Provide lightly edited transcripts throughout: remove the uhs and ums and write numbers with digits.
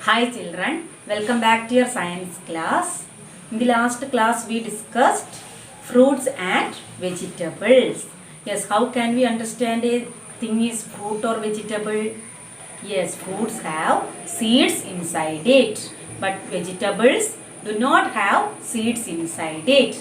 Hi children, welcome back to your science class. In the last class we discussed fruits and vegetables. Yes, how can we understand a thing is fruit or vegetable? Yes, fruits have seeds inside it, but vegetables do not have seeds inside it.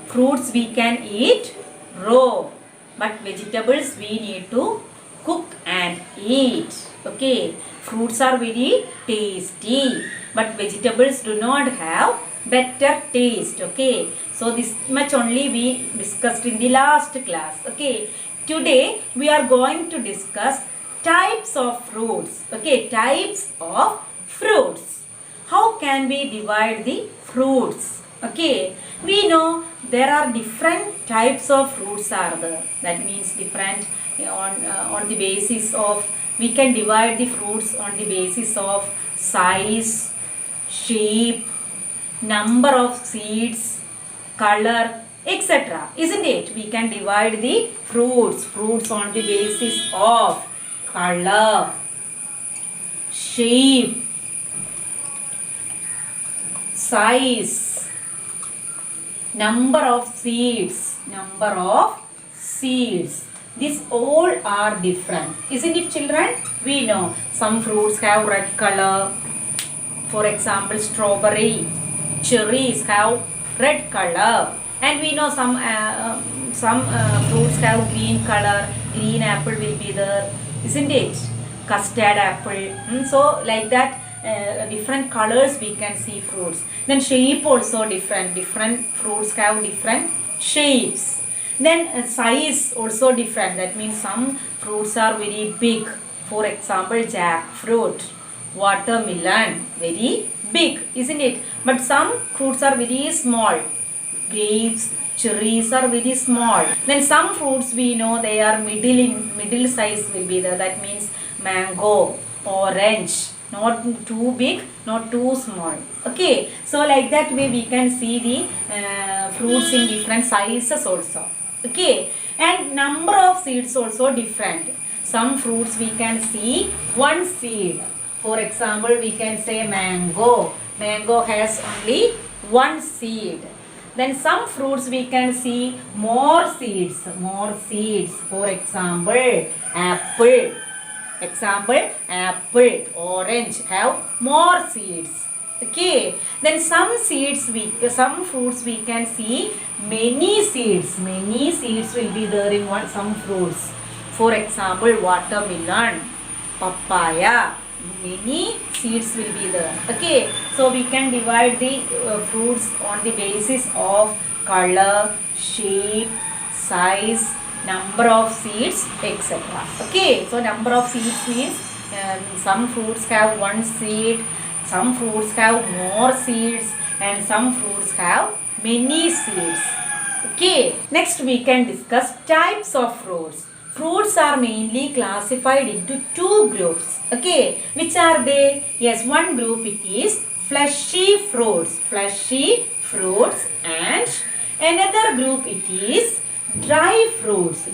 Fruits we can eat raw, but vegetables we need to cook and eat. Okay, fruits are very tasty, but vegetables do not have better taste. Okay, so this much only we discussed in the last class. Okay, today we are going to discuss types of fruits. Okay, types of fruits. How can we divide the fruits? Okay, we know there are different types of fruits are there. That means different on the basis of, we can divide the fruits on the basis of size, shape, number of seeds, color, etc. Isn't it? We can divide the fruits on the basis of color, shape, size, number of seeds. These all are different. Isn't it, children? We know some fruits have red color. For example, strawberry, cherries have red color. And we know some fruits have green color. Green apple will be there. Isn't it? Custard apple. So like that, different colors we can see fruits. Then shape also different. Different fruits have different shapes. Then size also different. That means some fruits are very big. For example, jackfruit, watermelon, very big, isn't it? But some fruits are very small. Grapes, cherries are very small. Then some fruits we know they are middle size will be there. That means mango, orange, not too big, not too small. Okay, so like that way we can see the fruits in different sizes also. Okay, and number of seeds also different. Some fruits we can see one seed. For example, we can say mango. Mango has only one seed. Then some fruits we can see more seeds. For example, apple. Apple, orange have more seeds. Okay, then some fruits we can see many seeds will be there in some fruits. For example, watermelon, papaya, many seeds will be there. Okay, so we can divide the fruits on the basis of color, shape, size, number of seeds, etc. Okay, so number of seeds means some fruits have one seed, some fruits have more seeds, and some fruits have many seeds. Okay, next we can discuss types of fruits. Fruits are mainly classified into two groups. Okay, which are they? Yes, one group it is fleshy fruits, and another group it is dry fruits.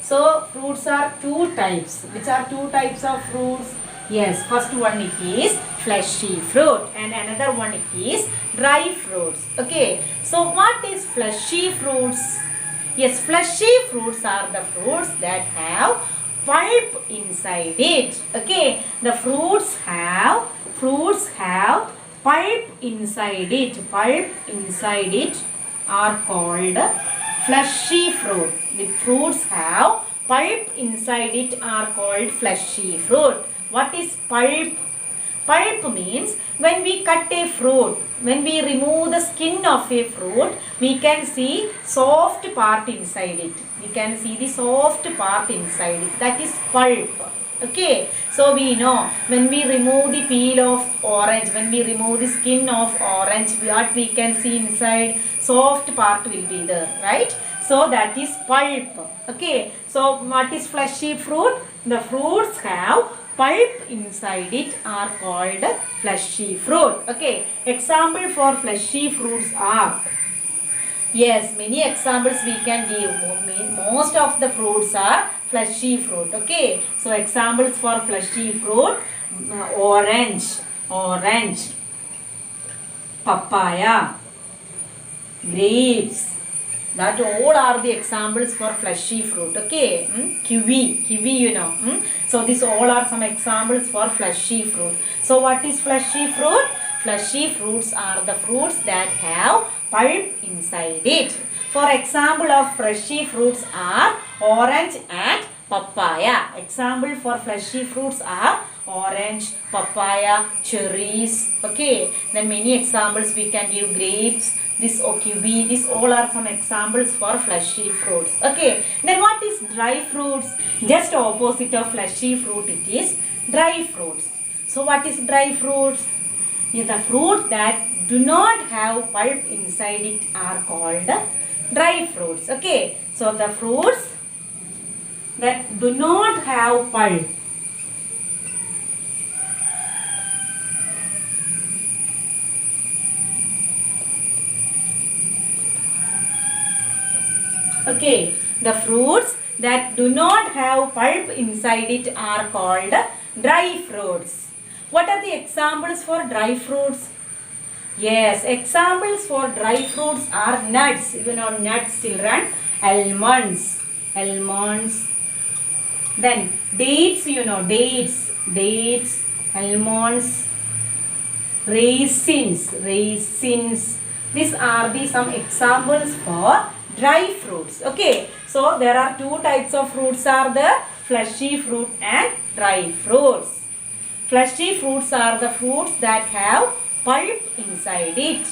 So fruits are two types. Which are two types of fruits? Yes, first one it is fleshy fruit and another one it is dry fruits. Okay, so what is fleshy fruits? Yes, fleshy fruits are the fruits that have pulp inside it. Okay, the fruits have pulp inside it. Pulp inside it are called fleshy fruit. The fruits have pulp inside it are called fleshy fruit. What is pulp? Pulp means when we cut a fruit, when we remove the skin of a fruit, we can see soft part inside it. We can see the soft part inside it. That is pulp. Okay, so we know when we remove the peel of orange, when we remove the skin of orange, what we can see inside, soft part will be there, right? So that is pulp. Okay, so what is fleshy fruit? The fruits have pulp inside it are called fleshy fruit. Okay, example for fleshy fruits are, yes, many examples we can give. Most of the fruits are fleshy fruit. Okay, so examples for fleshy fruit: orange, papaya, grapes. That all are the examples for fleshy fruit. Okay, kiwi, you know. So these all are some examples for fleshy fruit. So what is fleshy fruit? Fleshy fruits are the fruits that have pulp inside it. For example of fleshy fruits are orange and papaya. Example for fleshy fruits are orange, papaya, cherries. Okay, then many examples we can give: grapes, this kiwi. These all are some examples for fleshy fruits. Okay, then what is dry fruits? Just opposite of fleshy fruit, it is dry fruits. So what is dry fruits? The fruit that do not have pulp inside it are called dry fruits. Okay, so the fruits that do not have pulp, okay, the fruits that do not have pulp inside it are called dry fruits. What are the examples for dry fruits? Yes, examples for dry fruits are nuts. You know nuts, children. Almonds, then dates, you know, dates, almonds, raisins. These are the some examples for dry fruits. Okay, so there are two types of fruits are there: fleshy fruit and dry fruits. Fleshy fruits are the fruits that have pulp inside it.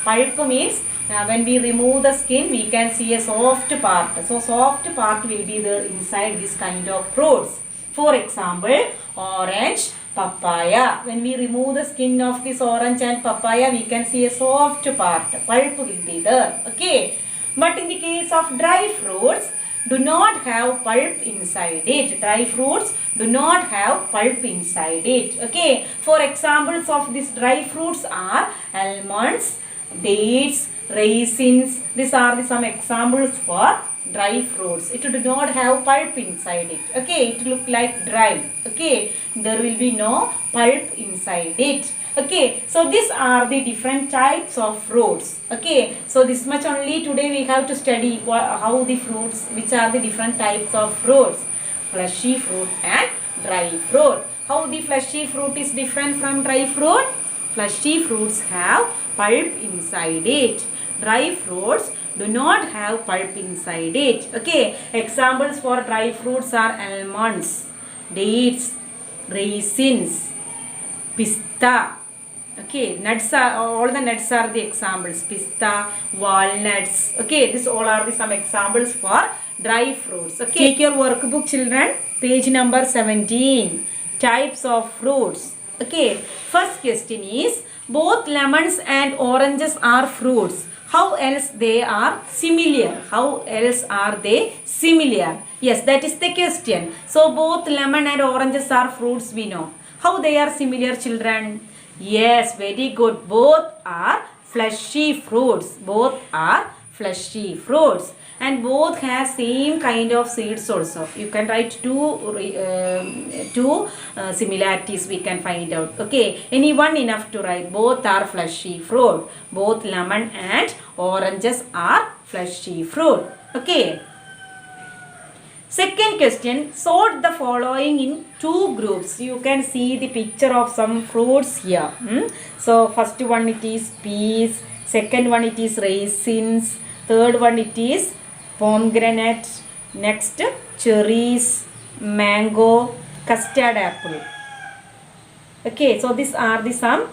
Pulp means when we remove the skin, we can see a soft part. So soft part will be there inside this kind of fruits. For example, orange, papaya. When we remove the skin of this orange and papaya, we can see a soft part. Pulp will be there. Okay. But in the case of dry fruits, do not have pulp inside it. Dry fruits do not have pulp inside it. Okay. For examples of these dry fruits are almonds, dates, raisins. These are some examples for dry fruits. It do not have pulp inside it. Okay. It look like dry. Okay. There will be no pulp inside it. Okay, so these are the different types of fruits. Okay, so this much only today we have to study how the fruits, which are the different types of fruits: fleshy fruit and dry fruit. How the fleshy fruit is different from dry fruit? Fleshy fruits have pulp inside it. Dry fruits do not have pulp inside it. Okay, examples for dry fruits are almonds, dates, raisins, pista. Okay, nuts are, all the nuts are the examples: pista, walnuts. Okay, this all are the some examples for dry fruits. Okay, take your workbook, children, page number 17. Types of fruits. Okay, first question is: both lemons and oranges are fruits. How else they are similar? How else are they similar? Yes, that is the question. So both lemon and oranges are fruits, we know. How they are similar, children? Yes, very good. Both are fleshy fruits. Both are fleshy fruits. And both have same kind of seeds also. You can write two similarities we can find out. Okay, any one enough to write. Both are fleshy fruit. Both lemon and oranges are fleshy fruit. Okay. Second question, sort the following in two groups. You can see the picture of some fruits here. So first one it is peas, second one it is raisins, third one it is pomegranate, next cherries, mango, custard apple. Okay, so these are the some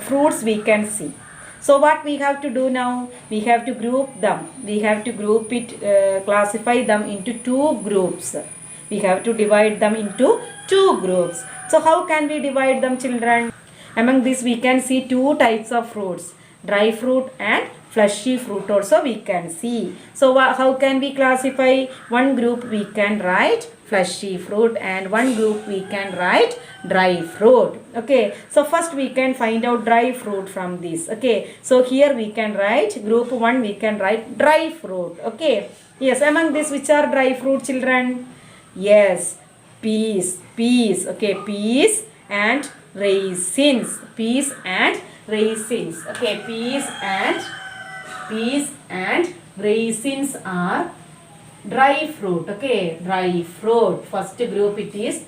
fruits we can see. So what we have to do now? We have to group them. We have to group it, classify them into two groups. We have to divide them into two groups. So how can we divide them, children? Among these we can see two types of fruits: dry fruit and fleshy fruit also we can see. So how can we classify? One group we can write fleshy fruit and one group we can write dry fruit. Okay, so first we can find out dry fruit from this. Okay, so here we can write group 1, we can write dry fruit. Okay, yes, among this which are dry fruit, children? Yes, peas. Okay, peas, and raisins. Peas and raisins. Okay, peas and raisins are dry fruit. Okay, dry fruit. First group it is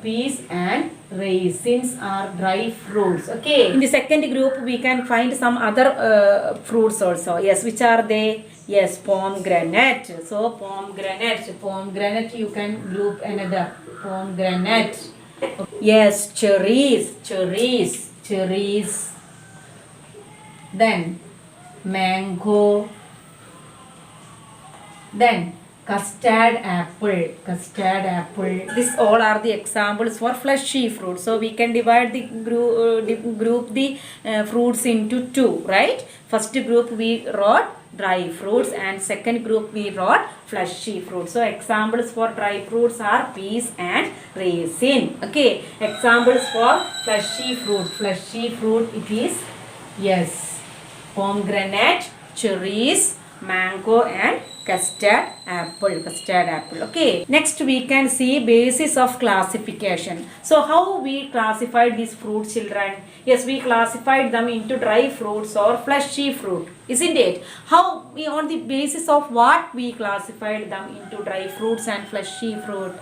peas and raisins are dry fruits. Okay, in the second group we can find some other fruits also. Yes, which are they? Yes, pomegranate. So pomegranate you can group another. Pomegranate. Yes, cherries. Then mango. Then custard apple. This all are the examples for fleshy fruit. So we can divide the group the fruits into two, right? First group we wrote dry fruits and second group we wrote fleshy fruits. So examples for dry fruits are peas and raisin. Okay, examples for fleshy fruit it is, yes, pomegranate, cherries, mango and custard apple. Okay, next we can see basis of classification. So how we classified these fruits, children? Yes, we classified them into dry fruits or fleshy fruit, isn't it? How we, on the basis of what we classified them into dry fruits and fleshy fruit?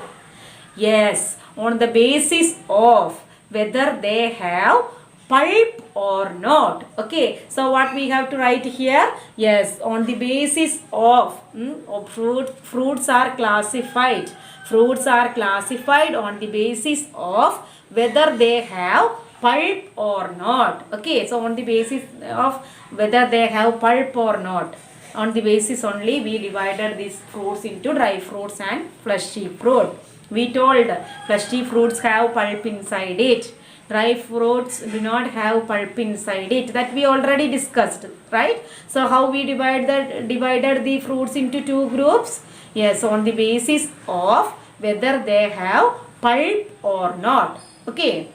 Yes, on the basis of whether they have pulp or not. Okay, so what we have to write here? Yes, on the basis of fruits are classified on the basis of whether they have pulp or not. Okay, so on the basis of whether they have pulp or not, on the basis only we divided these fruits into dry fruits and fleshy fruit. We told fleshy fruits have pulp inside it, dry fruits do not have pulp inside it. That we already discussed, right? So how we divided the fruits into two groups? Yes, on the basis of whether they have pulp or not. Okay.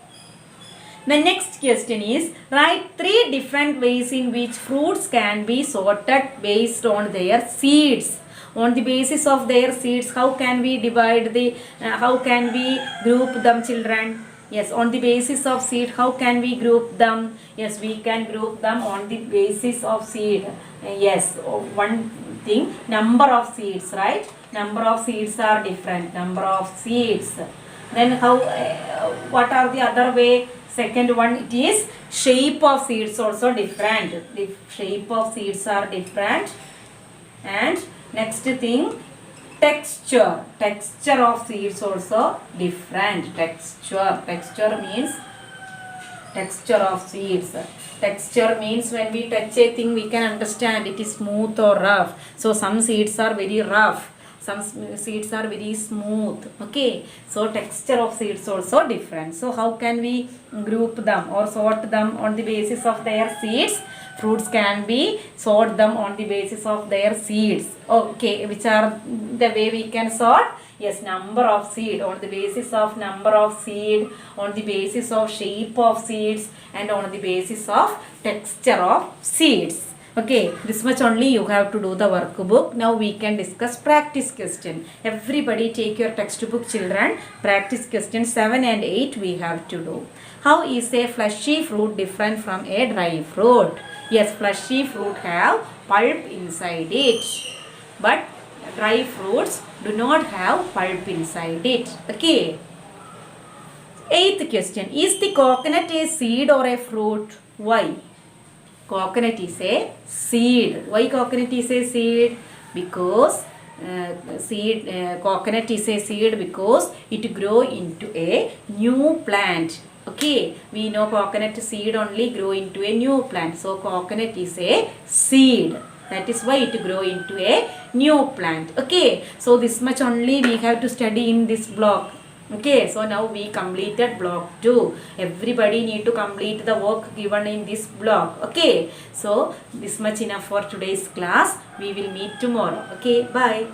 The next question is, write 3 different ways in which fruits can be sorted based on their seeds. On the basis of their seeds, how can we divide how can we group them, children? Yes, on the basis of seed, how can we group them? Yes, we can group them on the basis of seed. Yes, one thing, number of seeds, right? Number of seeds are different. Number of seeds. Then how? What are the other way? Second one, it is shape of seeds also different. The shape of seeds are different. And next thing, texture of seeds also different. Texture means texture of seeds. Texture means when we touch a thing we can understand it is smooth or rough. So some seeds are very rough, some seeds are very smooth. Okay, so texture of seeds also different. So how can we group them or sort them on the basis of their seeds? Fruits can be sort them on the basis of their seeds. Okay, which are the way we can sort? Yes, number of seed, on the basis of number of seed, on the basis of shape of seeds, and on the basis of texture of seeds. Okay, this much only you have to do the workbook. Now we can discuss practice question. Everybody take your textbook, children. Practice question 7 and 8 we have to do. How is a fleshy fruit different from a dry fruit? Yes, fleshy fruit have pulp inside it, but dry fruits do not have pulp inside it. Okay. 8th question. Is the coconut a seed or a fruit? Why? Coconut is a seed. Why coconut is a seed? Because coconut is a seed because it grow into a new plant. Okay, we know coconut seed only grow into a new plant. So coconut is a seed. That is why it grow into a new plant. Okay, so this much only we have to study in this block. Okay, so now we completed block 2. Everybody need to complete the work given in this block. Okay, so this much enough for today's class. We will meet tomorrow. Okay, bye.